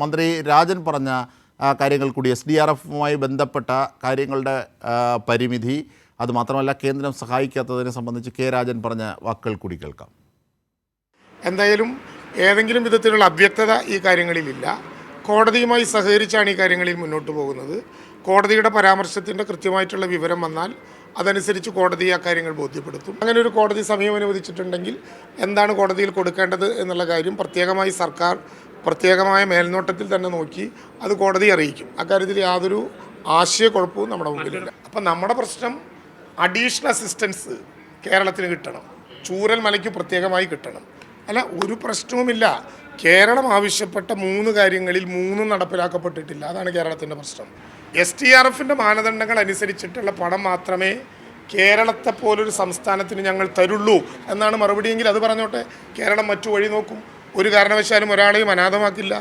മന്ത്രി രാജൻ പറഞ്ഞ കാര്യങ്ങൾ കൂടി SDRFുമായി ബന്ധപ്പെട്ട കാര്യങ്ങളുടെ പരിമിതി, അതുമാത്രമല്ല കേന്ദ്രം സഹായിക്കാത്തതിനെ സംബന്ധിച്ച് കെ രാജൻ പറഞ്ഞ വാക്കുകൾ കൂടി കേൾക്കാം. എന്തായാലും ഏതെങ്കിലും വിധത്തിലുള്ള അവ്യക്തത ഈ കാര്യങ്ങളിലില്ല. കോടതിയുമായി സഹകരിച്ചാണ് ഈ കാര്യങ്ങളിൽ മുന്നോട്ട് പോകുന്നത്. കോടതിയുടെ പരാമർശത്തിൻ്റെ കൃത്യമായിട്ടുള്ള വിവരം വന്നാൽ അതനുസരിച്ച് കോടതി ആ കാര്യങ്ങൾ ബോധ്യപ്പെടുത്തും. അങ്ങനെ ഒരു കോടതി സമയം അനുവദിച്ചിട്ടുണ്ടെങ്കിൽ എന്താണ് കോടതിയിൽ കൊടുക്കേണ്ടത് എന്നുള്ള കാര്യം പ്രത്യേകമായി സർക്കാർ പ്രത്യേകമായ മേൽനോട്ടത്തിൽ തന്നെ നോക്കി അത് കോടതിയെ അറിയിക്കും. അക്കാര്യത്തിൽ യാതൊരു ആശയക്കുഴപ്പവും നമ്മുടെ മുമ്പിലില്ല. അപ്പം നമ്മുടെ പ്രശ്നം അഡീഷണൽ അസിസ്റ്റൻസ് കേരളത്തിന് കിട്ടണം, ചൂരൽ മലയ്ക്ക് പ്രത്യേകമായി കിട്ടണം. അല്ല, ഒരു പ്രശ്നവുമില്ല. കേരളം ആവശ്യപ്പെട്ട 3 കാര്യങ്ങളിൽ 3 നടപ്പിലാക്കപ്പെട്ടിട്ടില്ല. അതാണ് കേരളത്തിൻ്റെ പ്രശ്നം. SDRFിൻ്റെ മാനദണ്ഡങ്ങൾ അനുസരിച്ചിട്ടുള്ള പണം മാത്രമേ കേരളത്തെ പോലൊരു സംസ്ഥാനത്തിന് ഞങ്ങൾ തരുള്ളൂ എന്നാണ് മറുപടിയെങ്കിൽ അത് പറഞ്ഞോട്ടെ. കേരളം മറ്റു വഴി നോക്കും. ഒരു കാരണവശാലും ഒരാളെയും അനാഥമാക്കില്ല.